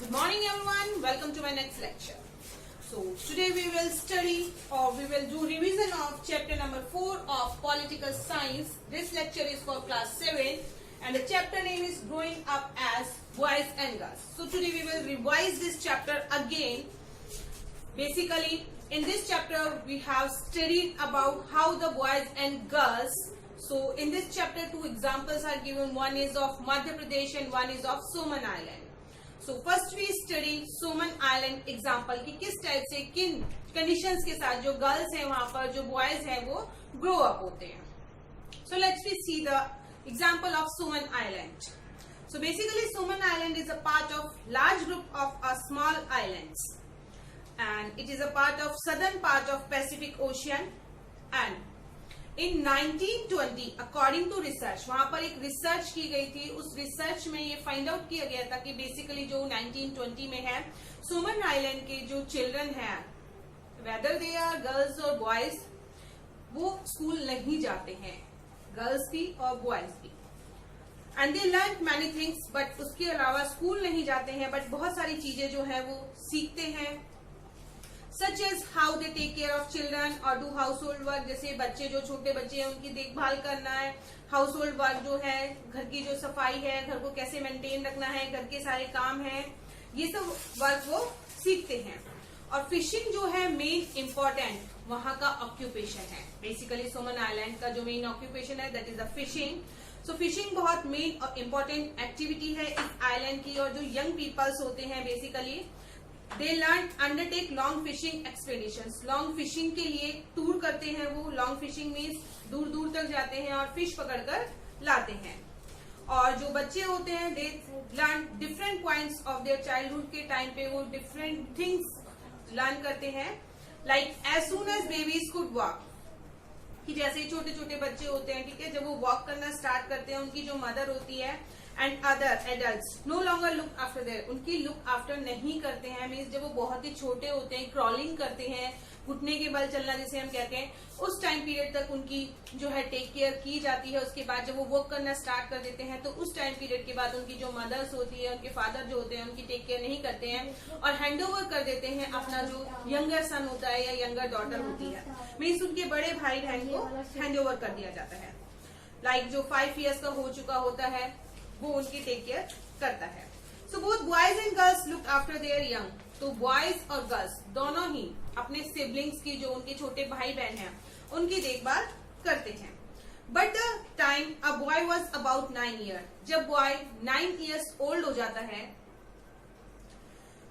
Good morning everyone, welcome to my next lecture. So today we will study or we will do revision of chapter number 4 of political science. This lecture is for class 7 and the chapter name is growing up as boys and girls. So today we will revise this chapter again. Basically in this chapter we have studied about how the boys and girls. So in this chapter two examples are given. One is of Madhya Pradesh and one is of Soman Island. So first we study Soman island example कि किस type से किन conditions के साथ जो girls हैं वहां पर जो बॉयज हैं वो ग्रो अप होते हैं. So let's see the example of Soman Island. So basically Soman Island is a part of large group of small islands and it is a part of southern part of Pacific Ocean and in 1920 according to research वहां पर एक research की गई थी. उस research में ये find out किया गया था कि बेसिकली जो 1920 में है सोमन आइलैंड के जो चिल्ड्रन हैं वेदर दे आर गर्ल्स और बॉयज वो स्कूल नहीं जाते हैं, गर्ल्स भी और बॉयज भी. And they learn many things but उसके अलावा स्कूल नहीं जाते हैं बट बहुत सारी चीजें जो है वो सीखते हैं. Such as how they take care of children और डू हाउस होल्ड वर्क. जैसे बच्चे जो छोटे बच्चे हैं उनकी देखभाल करना है, हाउस होल्ड वर्क जो है घर की जो सफाई है, घर को कैसे मेंटेन रखना है, घर के सारे काम हैं, ये सब वर्क वो सीखते हैं. और फिशिंग जो है मेन इम्पोर्टेंट वहां का ऑक्यूपेशन है. बेसिकली सोमन आइलैंड का जो मेन ऑक्यूपेशन है that is the fishing. So fishing बहुत मेन और इम्पोर्टेंट एक्टिविटी है इस आइलैंड की. और जो यंग पीपल्स होते हैं basically they learn undertake long fishing expeditions. Long fishing के लिए टूर करते हैं वो. लॉन्ग फिशिंग मीन्स दूर दूर तक जाते हैं और फिश पकड़कर लाते हैं. और जो बच्चे होते हैं they learn different points of their childhood के टाइम पे वो डिफरेंट थिंग्स लर्न करते हैं. Like as soon as babies could walk कि जैसे छोटे छोटे बच्चे होते हैं ठीक है, जब वो वॉक करना स्टार्ट करते हैं उनकी जो मदर होती है and other adults no longer look after their उनकी लुक आफ्टर नहीं करते हैं. मीन्स जब वो बहुत ही छोटे होते हैं क्रॉलिंग करते हैं, घुटने के बल चलना जिसे हम कहते हैं, उस टाइम पीरियड तक उनकी जो है टेक केयर की जाती है. उसके बाद जब वो वॉक करना स्टार्ट कर देते हैं तो उस टाइम पीरियड के बाद उनकी जो मदर्स होती है उनके फादर जो होते हैं उनकी टेक केयर नहीं करते हैं और हैंड ओवर कर देते हैं अपना जो यंगर सन होता है या यंगर डॉटर होती है. मीन्स उनके बड़े भाई बहन को हैंड ओवर कर दिया जाता है. लाइक जो 5 years का हो चुका होता है वो उनकी टेक केयर करता है. So both boys and girls look after there young. तो बॉयज और गर्ल्स दोनों ही अपने सिबलिंग्स की जो उनके छोटे भाई बहन हैं उनकी देखभाल करते हैं. But the time a boy was about 9 years. जब बॉय 9 years ओल्ड हो जाता है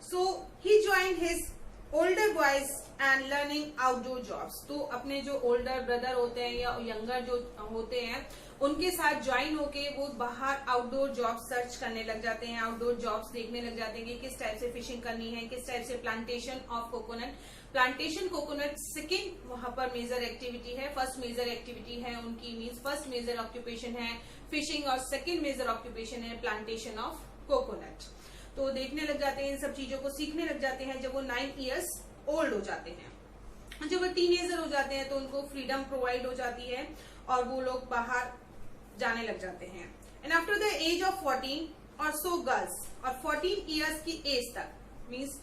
so he join his older boys and learning outdoor jobs. तो अपने जो ओल्डर ब्रदर होते हैं या यंगर जो होते हैं उनके साथ ज्वाइन होके वो बाहर आउटडोर जॉब सर्च करने लग जाते हैं, आउटडोर जॉब्स देखने लग जाते हैं कि किस टाइप से फिशिंग करनी है, किस टाइप से plantation of coconut. Plantation coconut second वहां पर मेजर एक्टिविटी है. फर्स्ट मेजर एक्टिविटी है उनकी मीन्स फर्स्ट मेजर ऑक्यूपेशन है फिशिंग और सेकेंड मेजर ऑक्यूपेशन है प्लांटेशन ऑफ कोकोनट. तो देखने लग जाते हैं, इन सब चीजों को सीखने लग जाते हैं जब वो 9 years ओल्ड हो जाते हैं. जब वो टीनेजर हो जाते हैं तो उनको फ्रीडम प्रोवाइड हो जाती है और वो लोग बाहर जाने लग जाते हैं. And after the age of 14 और सो गर्ल्स और 14 years की एज तक मीन्स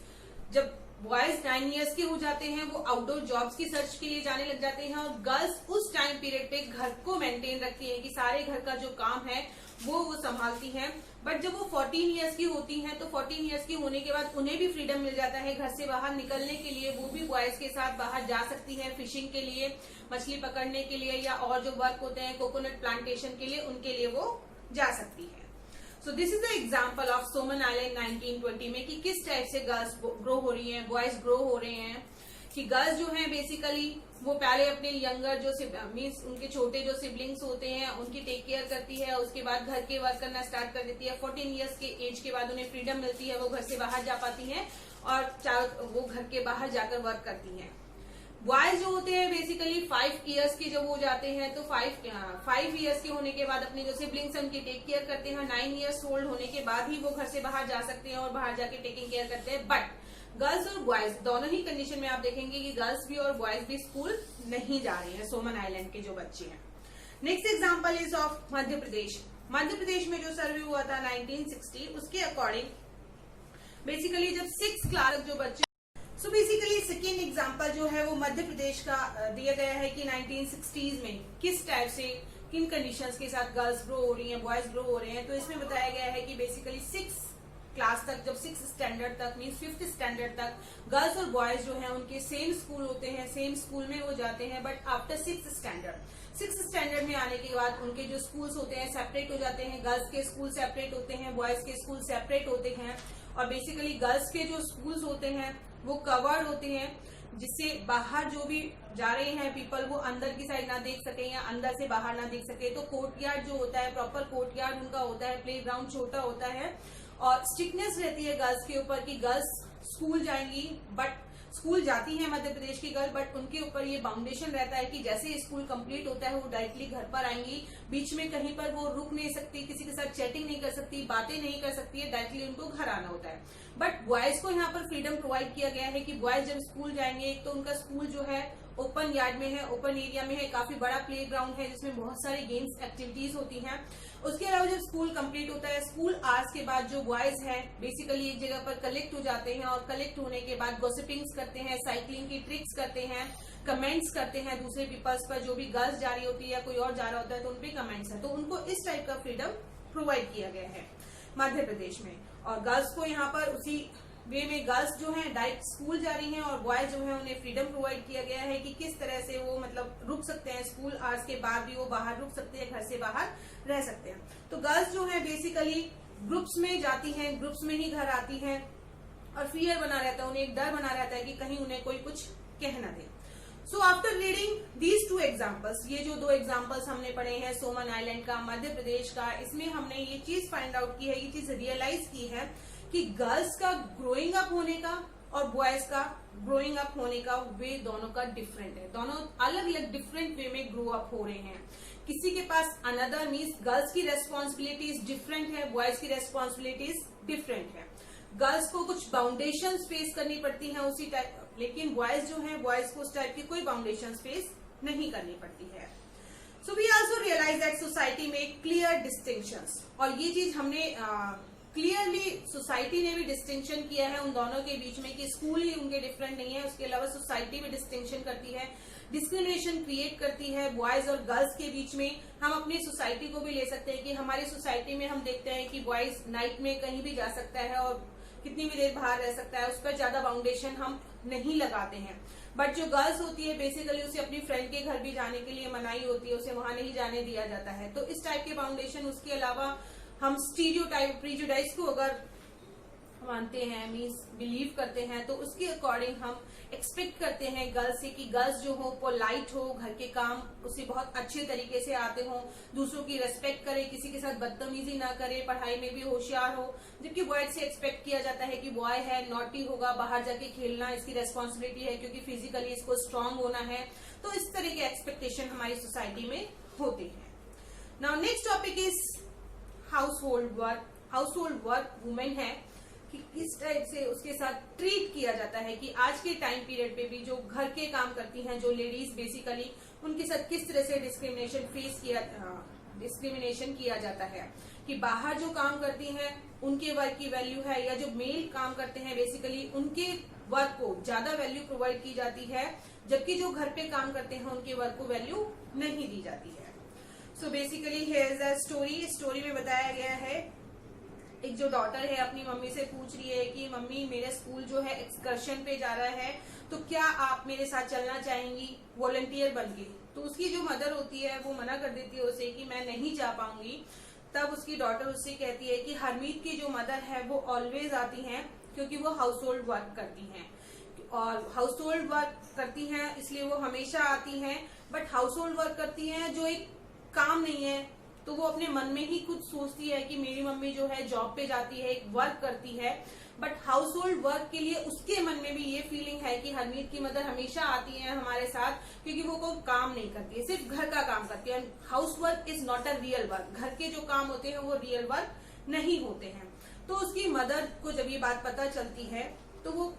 जब बॉयज 9 years के हो जाते हैं वो आउटडोर जॉब्स की सर्च के लिए जाने लग जाते हैं और गर्ल्स उस टाइम पीरियड पे घर को मेंटेन रखती हैं कि सारे घर का जो काम है वो संभालती हैं. बट जब वो 14 years की होती हैं तो 14 years की होने के बाद उन्हें भी फ्रीडम मिल जाता है घर से बाहर निकलने के लिए. वो भी बॉयज के साथ बाहर जा सकती हैं फिशिंग के लिए, मछली पकड़ने के लिए या और जो वर्क होते हैं कोकोनट प्लांटेशन के लिए उनके लिए वो जा सकती है. So this is the example of Soman island 1920 में कि किस टाइप से गर्ल्स ग्रो हो रही हैं, बॉयज ग्रो हो रहे हैं. कि गर्ल्स जो हैं बेसिकली वो पहले अपने यंगर जो मीन्स उनके छोटे जो सिबलिंग्स होते हैं उनकी टेक केयर करती है. उसके बाद घर के वर्क करना स्टार्ट कर देती है. 14 years के एज के बाद उन्हें फ्रीडम मिलती है, वो घर से बाहर जा पाती हैं और वो घर के बाहर जाकर वर्क करती हैं. बॉयज जो होते हैं बेसिकली 5 years के जब हो जाते हैं तो 5 years के होने के बाद अपने जो सिबलिंग्स हैं उनकी टेक केयर करते हैं. 9 years ओल्ड होने के बाद ही वो घर से बाहर जा सकते हैं और बाहर जाके टेकिंग केयर करते हैं. बट गर्ल्स और बॉयज दोनों ही कंडीशन में आप देखेंगे कि गर्ल्स भी और बॉयज भी स्कूल नहीं जा रहे हैं सोमन आइलैंड के जो बच्चे हैं. Next example is of Madhya Pradesh. Madhya Pradesh में जो सर्वे हुआ था 1960 उसके अकॉर्डिंग बेसिकली जब 6 क्लास जो बच्चे सो बेसिकली सेकेंड एग्जाम्पल जो है वो मध्य प्रदेश का दिया गया है कि 1960s में किस टाइप से किन कंडीशंस के साथ गर्ल्स ग्रो हो रही हैं, बॉयज ग्रो हो रहे हैं। तो इसमें बताया गया है कि बेसिकली 6 क्लास तक, जब 6 स्टैंडर्ड तक मीन्स 5th स्टैंडर्ड तक गर्ल्स और बॉयज जो हैं उनके सेम स्कूल होते हैं, सेम स्कूल में वो जाते हैं। बट आफ्टर 6th स्टैंडर्ड में आने के बाद उनके जो स्कूल्स होते हैं सेपरेट हो जाते हैं। गर्ल्स के स्कूल सेपरेट होते हैं, बॉयज के स्कूल सेपरेट होते हैं। और बेसिकली गर्ल्स के जो स्कूल्स होते हैं वो कवर्ड होते हैं, जिससे बाहर जो भी जा रहे हैं पीपल वो अंदर की साइड ना देख सके या अंदर से बाहर ना देख सके। तो कोर्टयार्ड जो होता है, प्रॉपर कोर्टयार्ड उनका होता है, प्ले ग्राउंड छोटा होता है। और स्ट्रिक्टनेस रहती है गर्ल्स के ऊपर कि गर्ल्स स्कूल जाएंगी, बट स्कूल जाती है मध्य प्रदेश की गर्ल, बट उनके ऊपर ये बाउंडेशन रहता है कि जैसे स्कूल कंप्लीट होता है वो डायरेक्टली घर पर आएंगी। बीच में कहीं पर वो रुक नहीं सकती, किसी के साथ चैटिंग नहीं कर सकती, बातें नहीं कर सकती है, डायरेक्टली उनको घर आना होता है। बट बॉयज को यहाँ पर फ्रीडम प्रोवाइड किया गया है कि बॉयज जब स्कूल जाएंगे, एक तो उनका स्कूल जो है ओपन यार्ड में है, ओपन एरिया में है, काफी बड़ा प्ले ग्राउंड है जिसमें बहुत सारे गेम्स एक्टिविटीज होती हैं। उसके अलावा जब स्कूल कंप्लीट होता है, स्कूल आवर्स के बाद जो बॉयज हैं बेसिकली एक जगह पर कलेक्ट हो जाते हैं और कलेक्ट होने के बाद गॉसिपिंग्स करते हैं, साइकिलिंग की ट्रिक्स करते हैं, कमेंट्स करते हैं दूसरे पीपल्स पर। जो भी गर्ल्स जा रही होती है या कोई और जा रहा होता है तो उनपे कमेंट्स है। तो उनको इस टाइप का फ्रीडम प्रोवाइड किया गया है मध्य प्रदेश में। और गर्ल्स को यहाँ पर उसी वे में गर्ल्स जो हैं डायरेक्ट स्कूल जा रही हैं और बॉयज जो हैं उन्हें फ्रीडम प्रोवाइड किया गया है कि किस तरह से वो मतलब रुक सकते हैं, स्कूल आवर्स के बाद भी वो बाहर रुक सकते हैं, घर से बाहर रह सकते हैं। तो गर्ल्स जो हैं बेसिकली ग्रुप्स में जाती हैं, ग्रुप्स में ही घर आती हैं और फियर बना रहता है, उन्हें एक डर बना रहता है कि कहीं उन्हें कोई कुछ कह ना दे। So after reading these 2 examples, ये जो 2 एग्जाम्पल्स हमने पढ़े हैं सोमन आइलैंड का, मध्य प्रदेश का, इसमें हमने ये चीज फाइंड आउट की है, ये चीज रियलाइज की है कि गर्ल्स का ग्रोइंग अप होने का और बॉयज का ग्रोइंग अप होने का वे दोनों का डिफरेंट है। दोनों अलग अलग डिफरेंट वे में ग्रो अप हो रहे हैं। किसी के पास अनदर मीन्स गर्ल्स की रेस्पॉन्सिबिलिटीज डिफरेंट है, बॉयज की रेस्पॉन्सिबिलिटीज डिफरेंट है। गर्ल्स को कुछ बाउंडेशन फेस करनी पड़ती है उसी टाइप, लेकिन बॉयज जो है बॉयज को उस टाइप की कोई बाउंडेशन फेस नहीं करनी पड़ती है। So we also realise that society में क्लियर डिस्टिंक्शंस, और ये चीज हमने क्लियरली सोसाइटी ने भी डिस्टिंक्शन किया है उन दोनों के बीच में कि स्कूल ही उनके डिफरेंट नहीं है, उसके अलावा सोसाइटी भी डिस्टिंक्शन करती है, डिस्क्रिमिनेशन क्रिएट करती है बॉयज और गर्ल्स के बीच में। हम अपनी सोसाइटी को भी ले सकते हैं कि हमारी सोसाइटी में हम देखते हैं कि बॉयज नाइट में कहीं भी जा सकता है और कितनी भी देर बाहर रह सकता है, उस पर ज्यादा बाउंडेशन हम नहीं लगाते हैं। बट जो गर्ल्स होती है बेसिकली उसे अपनी फ्रेंड के घर भी जाने के लिए मनाही होती है, उसे वहां नहीं जाने दिया जाता है। तो इस टाइप के बाउंडेशन, उसके अलावा हम स्टीरियोटाइप प्रीजुडाइज को अगर मानते हैं मीन्स बिलीव करते हैं तो उसके अकॉर्डिंग हम एक्सपेक्ट करते हैं गर्ल्स से कि गर्ल्स जो हो पोलाइट हो, घर के काम उसे बहुत अच्छे तरीके से आते हो, दूसरों की रेस्पेक्ट करे, किसी के साथ बदतमीजी ना करे, पढ़ाई में भी होशियार हो। जबकि बॉय से एक्सपेक्ट किया जाता है कि बॉय है नॉटी होगा, बाहर जाके खेलना इसकी रेस्पॉन्सिबिलिटी है क्योंकि फिजिकली इसको स्ट्रांग होना है। तो इस तरह के एक्सपेक्टेशन हमारी सोसाइटी में होते हैं। Now next topic is household work. Household work women है कि किस टाइप से उसके साथ ट्रीट किया जाता है कि आज के टाइम पीरियड पे भी जो घर के काम करती हैं जो लेडीज बेसिकली उनके साथ किस तरह से डिस्क्रिमिनेशन किया जाता है कि बाहर जो काम करती हैं उनके वर्क की वैल्यू है, या जो मेल काम करते हैं बेसिकली उनके वर्क को ज्यादा वैल्यू प्रोवाइड की जाती है, जबकि जो घर पे काम करते हैं उनके वर्क को वैल्यू नहीं दी जाती है। So basically here is a story में बताया गया है एक जो डॉटर है अपनी मम्मी से पूछ रही है कि मम्मी मेरा स्कूल जो है एक्सकर्शन पे जा रहा है तो क्या आप मेरे साथ चलना चाहेंगी वॉलंटियर बन के। तो उसकी जो मदर होती है वो मना कर देती है उसे कि मैं नहीं जा पाऊंगी। तब उसकी डॉटर उससे कहती है कि हरमीत की जो मदर है वो ऑलवेज आती हैं क्योंकि वो हाउस होल्ड वर्क करती हैं और हाउस होल्ड वर्क करती हैं इसलिए वो हमेशा आती हैं। बट हाउस होल्ड वर्क करती हैं जो एक काम नहीं है, तो वो अपने मन में ही कुछ सोचती है कि मेरी मम्मी जो है जॉब पे जाती है, एक वर्क करती है। बट हाउस होल्ड वर्क के लिए उसके मन में भी ये फीलिंग है कि हरमीत की मदर हमेशा आती है हमारे साथ क्योंकि वो कोई काम नहीं करती है, सिर्फ घर का काम करती है। House work is not a real work, घर के जो काम होते हैं वो रियल वर्क नहीं होते हैं। तो उसकी मदर को जब ये बात पता चलती है तो वो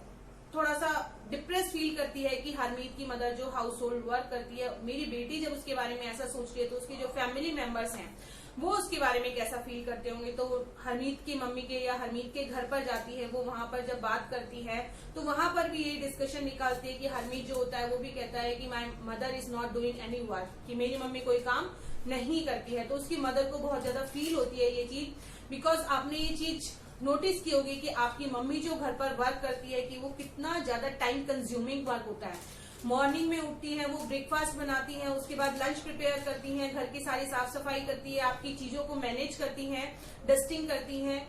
थोड़ा सा डिप्रेस फील करती है कि हरमीत की मदर जो हाउस होल्ड वर्क करती है, मेरी बेटी जब उसके बारे में ऐसा सोच रही है तो उसके जो फैमिली मेंबर्स हैं वो उसके बारे में कैसा फील करते होंगे। तो हरमीत की मम्मी के या हरमीत के घर पर जाती है, वो वहां पर जब बात करती है तो वहां पर भी ये डिस्कशन निकालती है कि हरमीत जो होता है वो भी कहता है कि my mother is not doing any work, कि मेरी मम्मी कोई काम नहीं करती है। तो उसकी मदर को बहुत ज्यादा फील होती है ये चीज, बिकॉज आपने ये चीज नोटिस की होगी कि आपकी मम्मी जो घर पर वर्क करती है कि वो कितना ज्यादा टाइम कंज्यूमिंग वर्क होता है। मॉर्निंग में उठती हैं, वो ब्रेकफास्ट बनाती हैं, उसके बाद लंच प्रिपेयर करती हैं, घर की सारी साफ सफाई करती है, आपकी चीजों को मैनेज करती हैं, डस्टिंग करती हैं,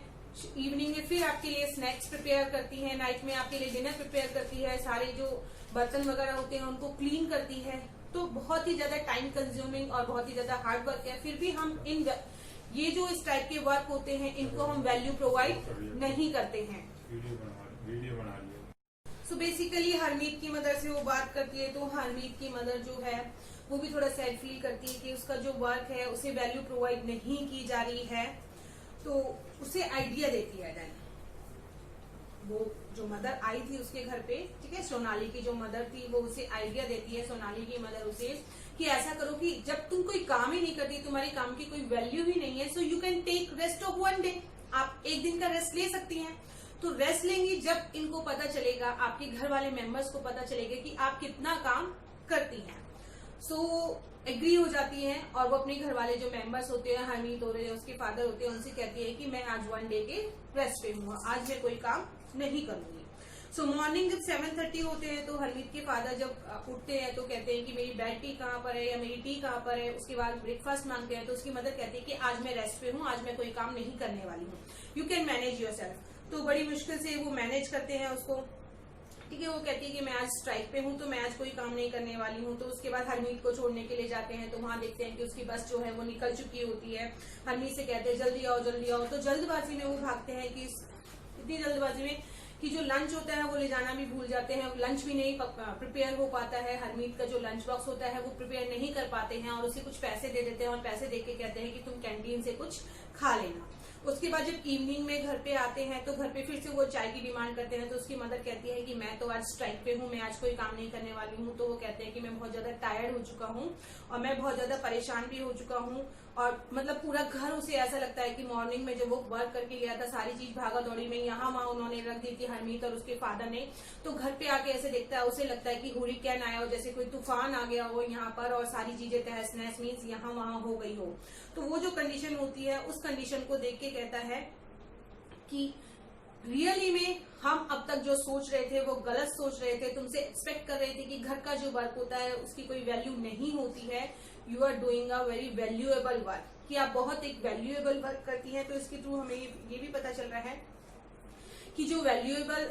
इवनिंग में फिर आपके लिए स्नैक्स प्रिपेयर करती हैं, नाइट में आपके लिए डिनर प्रिपेयर करती है, सारे जो बर्तन वगैरह होते हैं उनको क्लीन करती है। तो बहुत ही ज्यादा टाइम कंज्यूमिंग और बहुत ही ज्यादा हार्ड वर्क है। फिर भी हम ये जो इस टाइप के वर्क होते हैं इनको हम वैल्यू प्रोवाइड नहीं करते हैं। वीडियो बना लिया। सो बेसिकली हरमीत की मदर से वो बात करती है, तो हरमीत की मदर जो है वो भी थोड़ा सैड फील करती है कि उसका जो वर्क है उसे वैल्यू प्रोवाइड नहीं की जा रही है। तो उसे आइडिया देती है देन वो जो मदर आई थी उसके घर पे, ठीक है, सोनाली की जो मदर थी वो उसे आइडिया देती है, सोनाली की मदर उसे, कि ऐसा करो कि जब तुम कोई काम ही नहीं करती, तुम्हारे काम की कोई वैल्यू ही नहीं है, so you can take rest of 1 day, आप एक दिन का रेस्ट ले सकती हैं। तो रेस्ट लेंगी जब इनको पता चलेगा, आपके घर वाले मेंबर्स को पता चलेगा कि आप कितना काम करती हैं। सो एग्री हो जाती हैं और वो अपने घर वाले जो मेंबर्स होते हैं, हरमीत हो रहे हैं, उसके फादर होते हैं, उनसे कहती है कि मैं आज 1 डे के रेस्ट पे हूँ, आज मैं कोई काम नहीं करूंगी। सो मॉर्निंग जब 7:30 होते हैं तो हरमीत के फादर जब उठते हैं तो कहते हैं कि मेरी बेड टी कहाँ पर है या मेरी टी कहाँ पर है। उसके बाद ब्रेकफास्ट मांगते हैं तो उसकी मदर कहती है कि आज मैं रेस्ट पे हूँ, आज मैं कोई काम नहीं करने वाली हूँ, you can manage your self. तो बड़ी मुश्किल से वो मैनेज करते हैं उसको, ठीक है। वो कहती है कि मैं आज स्ट्राइक पे हूँ तो मैं आज कोई काम नहीं करने वाली हूँ। तो उसके बाद हरमीत को छोड़ने के लिए जाते हैं तो वहां देखते हैं कि उसकी बस जो है वो निकल चुकी होती है। हरमीत से कहते हैं जल्दी आओ जल्दी आओ। तो जल्दबाजी में वो भागते हैं कि इतनी जल्दबाजी में कि जो लंच होता है वो ले जाना भी भूल जाते हैं, लंच भी नहीं प्रिपेयर हो पाता है। हरमीत का जो लंच बॉक्स होता है वो प्रिपेयर नहीं कर पाते हैं और उसे कुछ पैसे दे देते हैं और पैसे देके कहते हैं कि तुम कैंटीन से कुछ खा लेना। उसके बाद जब इवनिंग में घर पे आते हैं तो घर पे फिर से वो चाय की डिमांड करते हैं। तो उसकी मदर कहती है कि मैं तो आज स्ट्राइक पे हूँ, मैं आज कोई काम नहीं करने वाली हूँ। तो वो कहते हैं कि मैं बहुत ज्यादा टायर्ड हो चुका हूँ और मैं बहुत ज्यादा परेशान भी हो चुका हूँ। और मतलब पूरा घर उसे ऐसा लगता है कि मॉर्निंग में जब वो वर्क करके गया था सारी चीज भागा दौड़ी में यहाँ वहां उन्होंने रख दी थी हरमीत और उसके फादर ने। तो घर पे आके ऐसे देखता है, उसे लगता है कि हुरिकेन आया हो, जैसे कोई तूफान आ गया हो यहाँ पर और सारी चीजें तहस नहस मीन्स यहाँ वहां हो गई हो। तो वो जो कंडीशन होती है उस कंडीशन को देख के कहता है कि रियली में हम अब तक जो सोच रहे थे वो गलत सोच रहे थे, तुमसे एक्सपेक्ट कर रहे थे कि घर का जो वर्क होता है उसकी कोई वैल्यू नहीं होती है। You are doing a very valuable work, कि आप बहुत एक वैल्यूएबल वर्क करती हैं। तो इसके थ्रू हमें ये भी पता चल रहा है कि जो वैल्यूएबल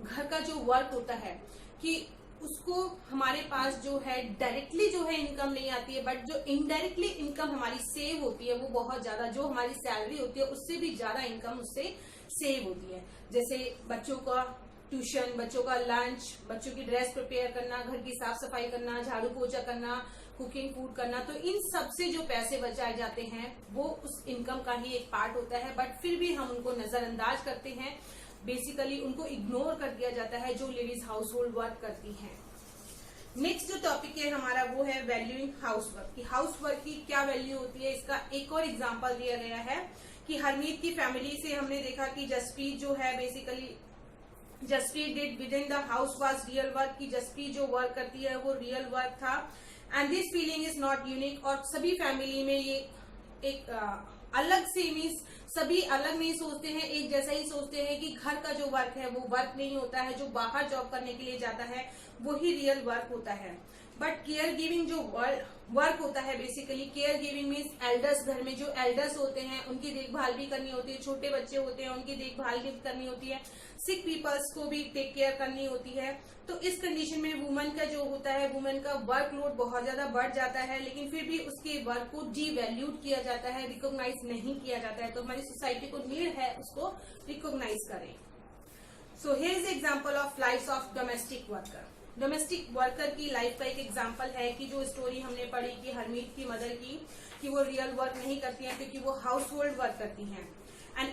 घर का जो वर्क होता है कि उसको हमारे पास जो है डायरेक्टली जो है इनकम नहीं आती है, बट जो इनडायरेक्टली इनकम हमारी सेव होती है वो बहुत ज्यादा, जो हमारी सैलरी होती है उससे भी ज्यादा इनकम उससे सेव होती है। जैसे बच्चों का ट्यूशन, बच्चों का लंच, बच्चों की ड्रेस प्रिपेयर करना, घर की साफ सफाई करना, झाड़ू पोछा करना, कुकिंग फूड करना, तो इन सब से जो पैसे बचाए जाते हैं वो उस इनकम का ही एक पार्ट होता है। बट फिर भी हम उनको नजरअंदाज करते हैं, बेसिकली उनको इग्नोर कर दिया जाता है जो लेडीज हाउस होल्ड वर्क करती हैं। नेक्स्ट जो टॉपिक है हमारा वो है वैल्यूइंग हाउस वर्क, की हाउस वर्क की क्या वैल्यू होती है। इसका एक और एग्जाम्पल दिया गया है कि हरमीत की फैमिली से हमने देखा कि जसप्रीत जो है basically Jaspreet did within the house was real work, की जसप्रीत जो वर्क करती है वो रियल वर्क था। And this feeling is not unique, और सभी फैमिली में ये एक अलग से मीन्स सभी अलग नहीं सोचते हैं, एक जैसा ही सोचते हैं कि घर का जो वर्क है वो वर्क नहीं होता है, जो बाहर जॉब करने के लिए जाता है वो ही रियल वर्क होता है। बट केयर गिविंग जो वर्क होता है, basically care giving means elders, घर में जो एल्डर्स होते हैं उनकी देखभाल भी करनी होती है, छोटे बच्चे होते हैं उनकी देखभाल भी करनी होती है, सिक पीपल्स को भी टेक केयर करनी होती है। तो इस कंडीशन में वुमेन का जो होता है, वुमेन का वर्कलोड बहुत ज्यादा बढ़ जाता है, लेकिन फिर भी उसके वर्क को डीवैल्यूड किया जाता है, रिकॉग्नाइज नहीं किया जाता है। तो हमारी सोसाइटी को नीड है उसको रिकॉग्नाइज करें। So here is example of life of domestic worker. Domestic worker की लाइफ का एक एग्जांपल है कि जो स्टोरी हमने पढ़ी कि हरमीत की मदर की, कि वो रियल वर्क नहीं करती हैं क्योंकि वो हाउस होल्ड वर्क करती हैं।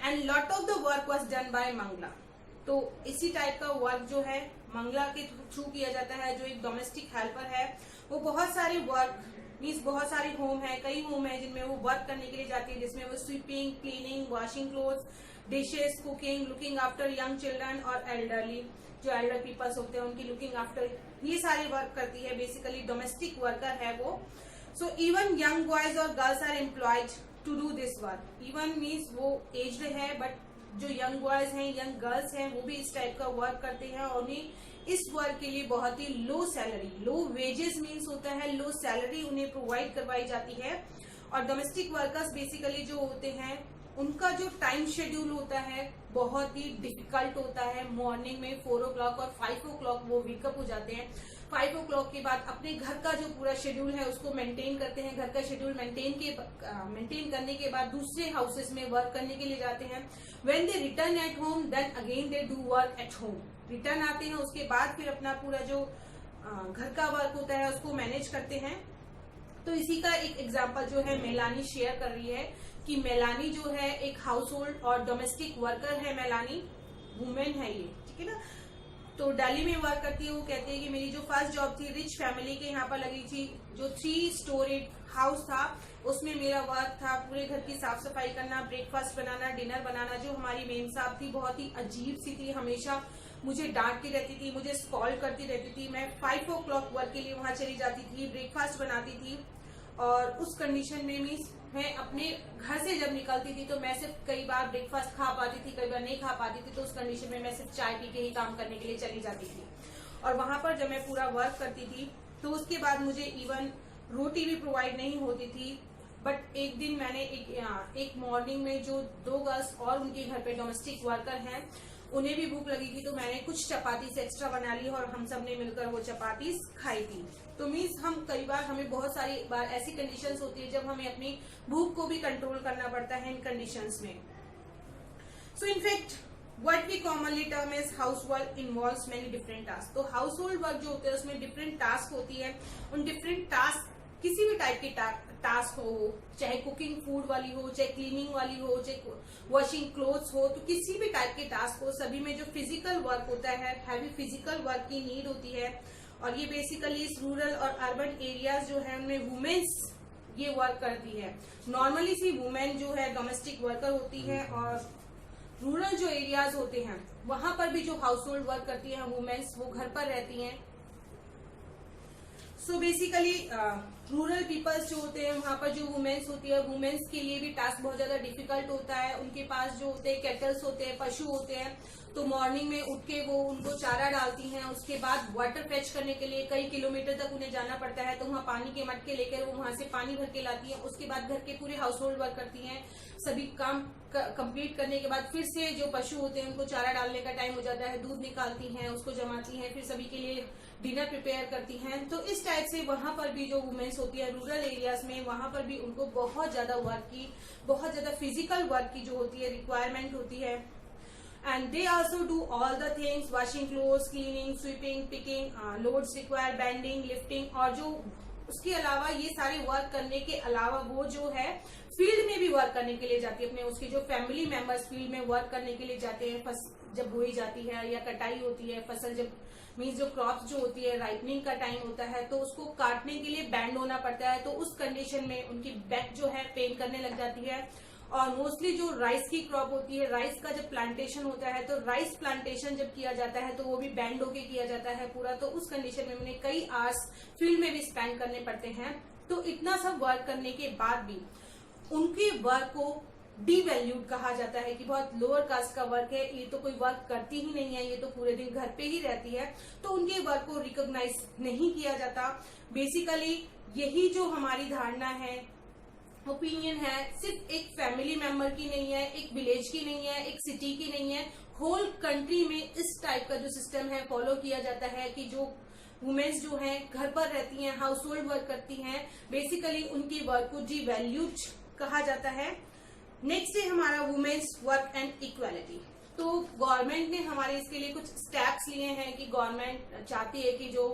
And lot of the work was done by Mangala. तो इसी टाइप का वर्क जो है मंगला के थ्रू किया जाता है, जो एक डोमेस्टिक हेल्पर है। वो बहुत सारे वर्क मीन्स बहुत सारे होम है, कई होम है जिनमें वो वर्क करने के लिए जाती है, जिसमें वो sweeping, cleaning, washing clothes, dishes, cooking, looking after young children और एल्डरली, जो एल्डर पीपल्स होते हैं उनकी लुकिंग आफ्टर, ये सारे वर्क करती है। बेसिकली डोमेस्टिक वर्कर है वो। सो इवन यंग बॉयज और girls are employed to do this work. Even means वो एज्ड है, बट जो यंग बॉयज हैं, यंग गर्ल्स हैं, वो भी इस टाइप का वर्क करते हैं और उन्हें इस वर्क के लिए बहुत ही low salary, low wages means होता है लो सैलरी, उन्हें प्रोवाइड करवाई जाती है। और डोमेस्टिक वर्कर्स बेसिकली जो होते हैं उनका जो टाइम शेड्यूल होता है बहुत ही डिफिकल्ट होता है। मॉर्निंग में 4 o'clock और 5 o'clock वो वेकअप हो जाते हैं। 5 o'clock के बाद अपने घर का जो पूरा शेड्यूल है उसको मेंटेन करते हैं। घर का शेड्यूल मेंटेन करने के बाद दूसरे हाउसेस में वर्क करने के लिए जाते हैं। When they return at home then again they do work at home. Return आते हैं, उसके बाद फिर अपना पूरा जो घर का वर्क होता है उसको मैनेज करते हैं। तो इसी का एक एग्जाम्पल जो है मेलानी शेयर कर रही है कि मेलानी जो है एक हाउस होल्ड और डोमेस्टिक वर्कर है। मेलानी वुमेन है ये, ठीक है ना। तो दिल्ली में वर्क करती है। वो कहती है कि मेरी जो फर्स्ट जॉब थी रिच फैमिली के यहाँ पर लगी थी, जो 3 स्टोरीड हाउस था, उसमें मेरा वर्क था पूरे घर की साफ सफाई करना, ब्रेकफास्ट बनाना, डिनर बनाना। जो हमारी मेम साहब थी बहुत ही अजीब सी थी, हमेशा मुझे डांटती रहती थी, मुझे स्कॉल्ड करती रहती थी। मैं 5 o'clock वर्क के लिए वहां चली जाती थी, ब्रेकफास्ट बनाती थी और उस कंडीशन में मीन्स मैं अपने घर से जब निकलती थी तो मैं सिर्फ कई बार ब्रेकफास्ट खा पाती थी, कई बार नहीं खा पाती थी। तो उस कंडीशन में मैं सिर्फ चाय पी के ही काम करने के लिए चली जाती थी। और वहां पर जब मैं पूरा वर्क करती थी तो उसके बाद मुझे इवन रोटी भी प्रोवाइड नहीं होती थी। बट एक दिन मैंने एक मॉर्निंग में जो 2 गर्ल्स और उनके घर पे डोमेस्टिक वर्कर हैं उन्हें भी भूख लगी थी, तो मैंने कुछ चपाती से एक्स्ट्रा बना ली और हम सब ने मिलकर वो चपाती खाई थी। तो मीन्स हम कई बार, हमें बहुत सारी बार ऐसी कंडीशंस होती है जब हमें अपनी भूख को भी कंट्रोल करना पड़ता है इन कंडीशंस में। So in fact what we commonly term is house work involves many different task. तो हाउस होल्ड वर्क जो होते हैं उसमें डिफरेंट टास्क होती है। उन डिफरेंट टास्क किसी भी टाइप की टास्क हो, चाहे कुकिंग फूड वाली हो, चाहे क्लीनिंग वाली हो, चाहे वॉशिंग क्लोथ्स हो, तो किसी भी टाइप के टास्क हो, सभी में जो फिजिकल वर्क होता है, हैवी फिजिकल वर्क की नीड होती है। और ये बेसिकली इस रूरल और अर्बन एरियाज जो है उनमें वुमेन्स ये वर्क करती है। नॉर्मली सी वुमेन जो है डोमेस्टिक वर्कर होती है और रूरल जो एरियाज होते हैं वहां पर भी जो हाउस होल्ड वर्क करती है वुमेन्स, वो घर पर रहती हैं। सो बेसिकली रूरल पीपल्स जो होते हैं वहां पर जो वुमेन्स होती है, वुमेन्स के लिए भी टास्क बहुत ज्यादा डिफिकल्ट होता है। उनके पास जो होते हैं कैटल्स होते हैं, पशु होते हैं, तो मॉर्निंग में उठ के वो उनको चारा डालती हैं। उसके बाद वाटर फेच करने के लिए कई किलोमीटर तक उन्हें जाना पड़ता है, तो वहाँ पानी के मटके लेकर वो वहां से पानी भर के लाती हैं। उसके बाद घर के पूरे हाउस होल्ड वर्क करती हैं। सभी काम कंप्लीट करने के बाद फिर से जो पशु होते हैं उनको चारा डालने का टाइम हो जाता है, दूध निकालती हैं, उसको जमाती हैं, फिर सभी के लिए डिनर प्रिपेयर करती हैं। तो इस टाइप से वहां पर भी जो वुमेन्स होती है रूरल एरियाज में, वहां पर भी उनको बहुत ज्यादा वर्क की, बहुत ज्यादा फिजिकल वर्क की जो होती है रिक्वायरमेंट होती है। And they also do all the things, washing clothes, cleaning, sweeping, picking, loads require, bending, lifting. और जो उसके अलावा ये सारे वर्क करने के अलावा वो जो है फील्ड में भी वर्क करने के लिए जाती है। अपने उसके जो फैमिली मेंबर्स फील्ड में वर्क करने के लिए जाते हैं। जब बोई जाती है या कटाई होती है फसल, जब मीन्स जो क्रॉप जो होती है राइपनिंग का टाइम होता है, तो उसको काटने के लिए बैंड होना पड़ता है। तो उस कंडीशन में उनकी बैक जो है पेन करने लग जाती है। और मोस्टली जो राइस की क्रॉप होती है, राइस का जब प्लांटेशन होता है, तो राइस प्लांटेशन जब किया जाता है तो वो भी बैंड होके किया जाता है पूरा। तो उस कंडीशन में उन्हें कई आवर्स फील्ड में भी स्पेंड करने पड़ते हैं। तो इतना सब वर्क करने के बाद भी उनके वर्क को डीवैल्यूड कहा जाता है कि बहुत लोअर कास्ट का वर्क है, ये तो कोई वर्क करती ही नहीं है, ये तो पूरे दिन घर पे ही रहती है। तो उनके वर्क को रिकॉग्नाइज नहीं किया जाता। बेसिकली यही जो हमारी धारणा है, ओपिनियन है, सिर्फ एक फैमिली मेंबर की नहीं है, एक विलेज की नहीं है, एक सिटी की नहीं है, होल कंट्री में इस टाइप का जो सिस्टम है फॉलो किया जाता है कि जो वुमेन्स जो हैं घर पर रहती हैं, हाउस होल्ड वर्क करती हैं, बेसिकली उनकी वर्क को डीवैल्यूड कहा जाता है। नेक्स्ट है हमारा वुमेन्स वर्क एंड इक्वालिटी। तो गवर्नमेंट ने हमारे इसके लिए कुछ स्टेप्स लिए हैं कि गवर्नमेंट चाहती है कि जो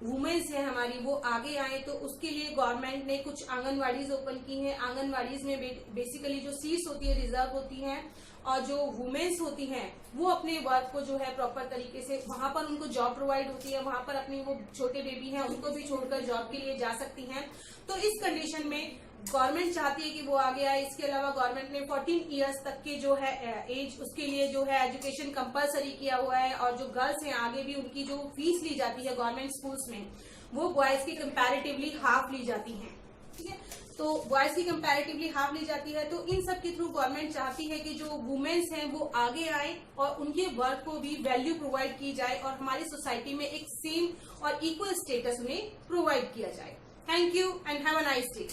वुमेन्स है हमारी वो आगे आए, तो उसके लिए गवर्नमेंट ने कुछ आंगनवाड़ीज ओपन की हैं। आंगनवाड़ीज में बेसिकली जो सीट्स होती है रिजर्व होती हैं, और जो वुमेन्स होती हैं वो अपने वर्क को जो है प्रॉपर तरीके से वहां पर उनको जॉब प्रोवाइड होती है, वहां पर अपनी वो छोटे बेबी हैं उनको भी छोड़कर जॉब के लिए जा सकती हैं। तो इस कंडीशन में गवर्नमेंट चाहती है कि वो आगे आए। इसके अलावा गवर्नमेंट ने 14 इयर्स तक के जो है एज, उसके लिए जो है एजुकेशन कंपलसरी किया हुआ है, और जो गर्ल्स हैं आगे भी उनकी जो फीस ली जाती है गवर्नमेंट स्कूल्स में वो बॉयज की कंपैरेटिवली हाफ ली जाती है। ठीक है, तो बॉयज की कंपैरेटिवली हाफ ली जाती है। तो इन सब के थ्रू गवर्नमेंट चाहती है कि जो वुमेन्स हैं वो आगे आए और उनके वर्क को भी वैल्यू प्रोवाइड की जाए, और हमारी सोसाइटी में एक सेम और इक्वल स्टेटस उन्हें प्रोवाइड किया जाए। Thank you and have a nice day.